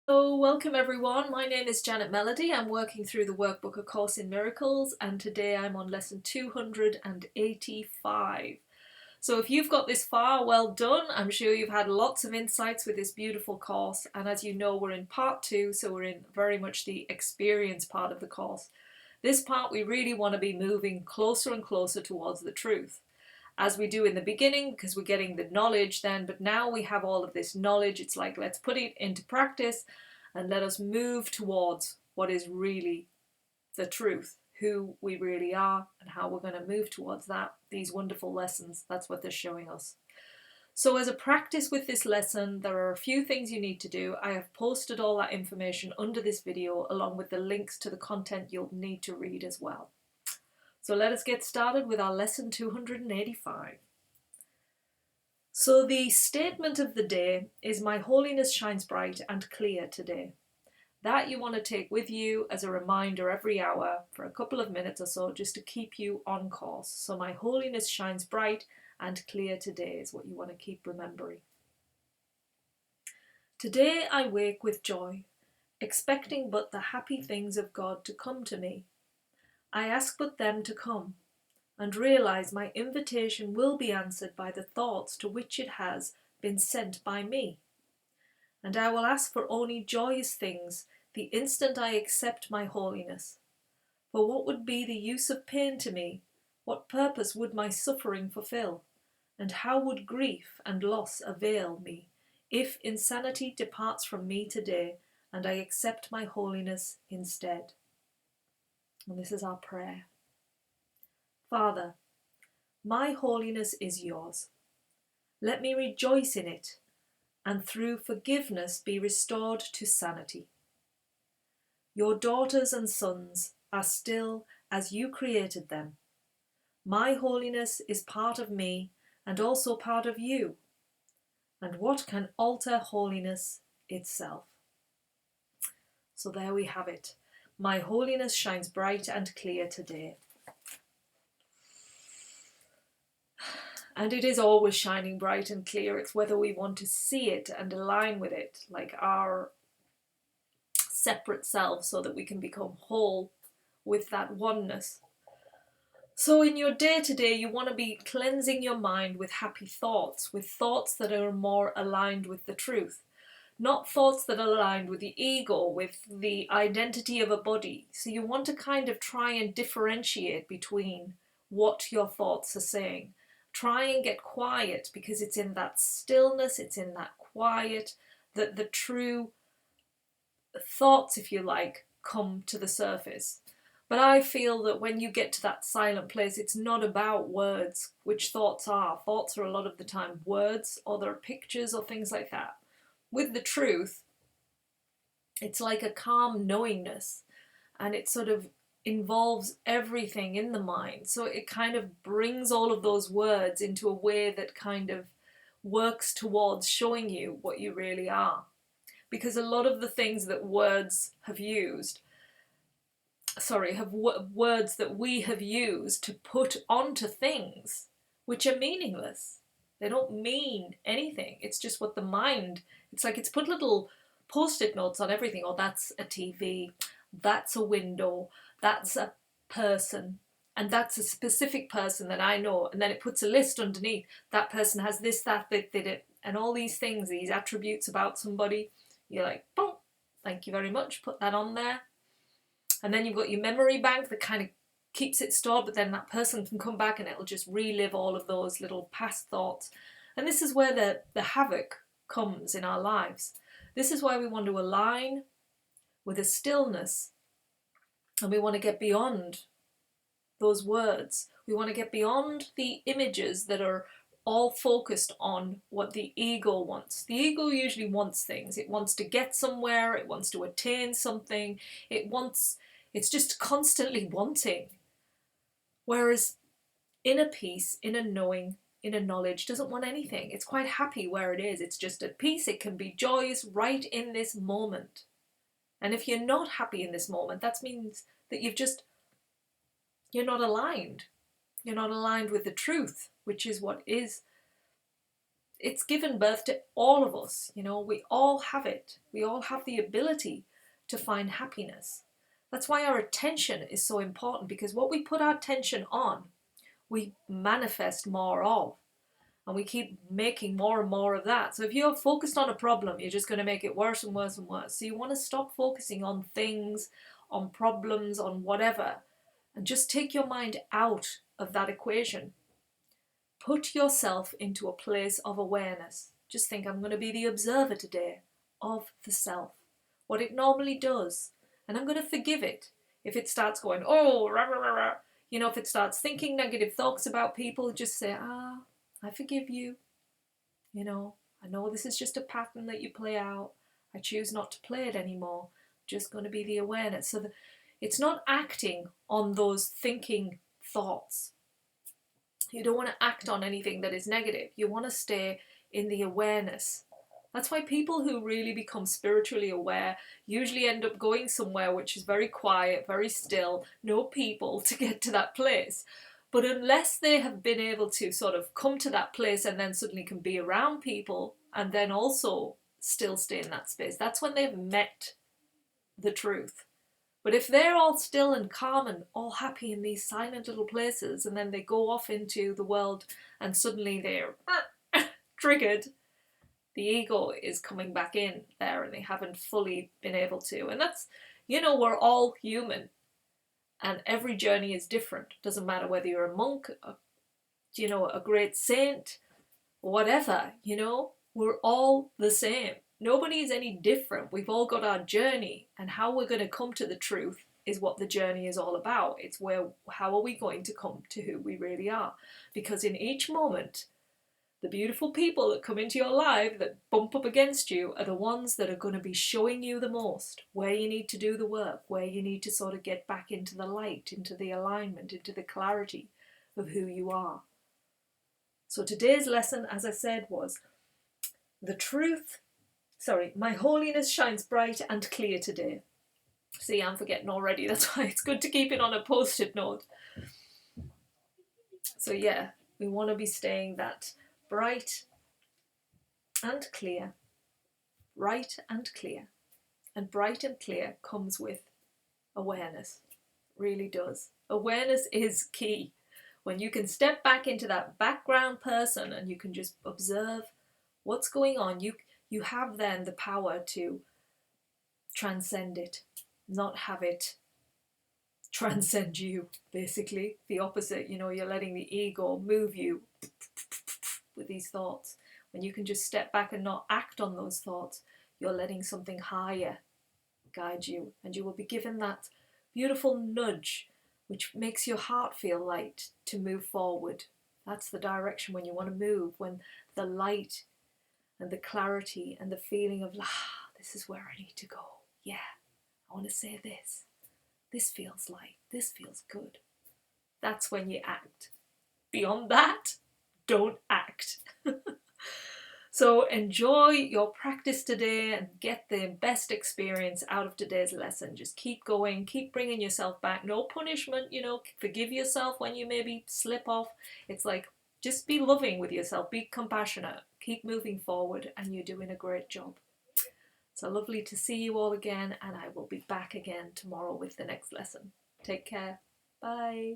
So welcome everyone, my name is Janet Melody. I'm working through the workbook A Course in Miracles, and today I'm on lesson 285. So if you've got this far, well done. I'm sure you've had lots of insights with this beautiful course, and as you know, we're in part 2, so we're in very much the experience part of the course. This part we really want to be moving closer and closer towards the truth, as we do in the beginning, because we're getting the knowledge then, but now we have all of this knowledge. It's like, let's put it into practice and let us move towards what is really the truth, who we really are, and how we're going to move towards that. These wonderful lessons, that's what they're showing us. So as a practice with this lesson, there are a few things you need to do. I have posted all that information under this video, along with the links to the content you'll need to read as well. So let us get started with our lesson 285. So the statement of the day is, my holiness shines bright and clear today. That you want to take with you as a reminder every hour for a couple of minutes or so, just to keep you on course. So my holiness shines bright and clear today is what you want to keep remembering. Today I wake with joy, expecting but the happy things of God to come to me. I ask but them to come, and realize my invitation will be answered by the thoughts to which it has been sent by me. And I will ask for only joyous things the instant I accept my holiness. For what would be the use of pain to me? What purpose would my suffering fulfill? And how would grief and loss avail me, if insanity departs from me today, and I accept my holiness instead? And this is our prayer. Father, my holiness is yours. Let me rejoice in it, and through forgiveness be restored to sanity. Your daughters and sons are still as you created them. My holiness is part of me and also part of you. And what can alter holiness itself? So there we have it. My holiness shines bright and clear today. And it is always shining bright and clear. It's whether we want to see it and align with it, like our separate selves, so that we can become whole with that oneness. So in your day-to-day, you want to be cleansing your mind with happy thoughts, with thoughts that are more aligned with the truth. Not thoughts that are aligned with the ego, with the identity of a body. So you want to kind of try and differentiate between what your thoughts are saying. Try and get quiet, because it's in that stillness, it's in that quiet that the true thoughts, if you like, come to the surface. But I feel that when you get to that silent place, it's not about words, which thoughts are. Thoughts are a lot of the time words, or they're pictures or things like that. With the truth, it's like a calm knowingness, and it sort of involves everything in the mind. So it kind of brings all of those words into a way that kind of works towards showing you what you really are. Because a lot of the things that words have used, words that we have used to put onto things which are meaningless. They don't mean anything. It's just what the mind, it's like it's put little post-it notes on everything. Oh, that's a TV, that's a window, that's a person, and that's a specific person that I know. And then it puts a list underneath. That person has this, that, they did it, and all these things, these attributes about somebody. You're like, boom, thank you very much, put that on there. And then you've got your memory bank that kind of keeps it stored, but then that person can come back and it'll just relive all of those little past thoughts. And this is where the havoc comes in our lives. This is why we want to align with a stillness, and we want to get beyond those words. We want to get beyond the images that are all focused on what the ego wants. The ego usually wants things. It wants to get somewhere, it wants to attain something, it's just constantly wanting. Whereas inner peace, inner knowing, inner knowledge doesn't want anything. It's quite happy where it is. It's just at peace. It can be joyous right in this moment. And if you're not happy in this moment, that means that you're not aligned. You're not aligned with the truth, which is what is it's given birth to all of us. You know, we all have it. We all have the ability to find happiness. That's why our attention is so important, because what we put our attention on, we manifest more of. And we keep making more and more of that. So if you're focused on a problem, you're just going to make it worse and worse and worse. So you want to stop focusing on things, on problems, on whatever, and just take your mind out of that equation. Put yourself into a place of awareness. Just think, I'm going to be the observer today of the self, what it normally does. And I'm going to forgive it. If it starts going, oh, rah, rah, rah, rah, you know, if it starts thinking negative thoughts about people, just say, I forgive you. You know, I know this is just a pattern that you play out. I choose not to play it anymore. Just going to be the awareness. So that it's not acting on those thinking thoughts. You don't want to act on anything that is negative. You want to stay in the awareness. That's why people who really become spiritually aware usually end up going somewhere which is very quiet, very still, no people to get to that place. But unless they have been able to sort of come to that place and then suddenly can be around people and then also still stay in that space, that's when they've met the truth. But if they're all still and calm and all happy in these silent little places, and then they go off into the world and suddenly they're triggered, the ego is coming back in there and they haven't fully been able to. And that's, you know, we're all human and every journey is different. Doesn't matter whether you're a monk, you know, a great saint, whatever, you know, we're all the same. Nobody is any different. We've all got our journey, and how we're going to come to the truth is what the journey is all about. It's how are we going to come to who we really are? Because in each moment, the beautiful people that come into your life that bump up against you are the ones that are going to be showing you the most where you need to do the work, where you need to sort of get back into the light, into the alignment, into the clarity of who you are. So today's lesson, as I said, was my holiness shines bright and clear today. See, I'm forgetting already. That's why it's good to keep it on a post-it note. So yeah, we want to be staying that bright and clear. Bright and clear. And bright and clear comes with awareness. Really does. Awareness is key. When you can step back into that background person and you can just observe what's going on, you have then the power to transcend it, not have it transcend you, basically. The opposite, you know, you're letting the ego move you with these thoughts. When you can just step back and not act on those thoughts, you're letting something higher guide you, and you will be given that beautiful nudge which makes your heart feel light to move forward. That's the direction when you want to move, when the light and the clarity and the feeling of, this is where I need to go. Yeah, I want to say this. This feels light. This feels good. That's when you act. Beyond that, don't act. So enjoy your practice today and get the best experience out of today's lesson. Just keep going, keep bringing yourself back. No punishment, you know, forgive yourself when you maybe slip off. It's like, just be loving with yourself, be compassionate, keep moving forward, and you're doing a great job. So lovely to see you all again, and I will be back again tomorrow with the next lesson. Take care. Bye.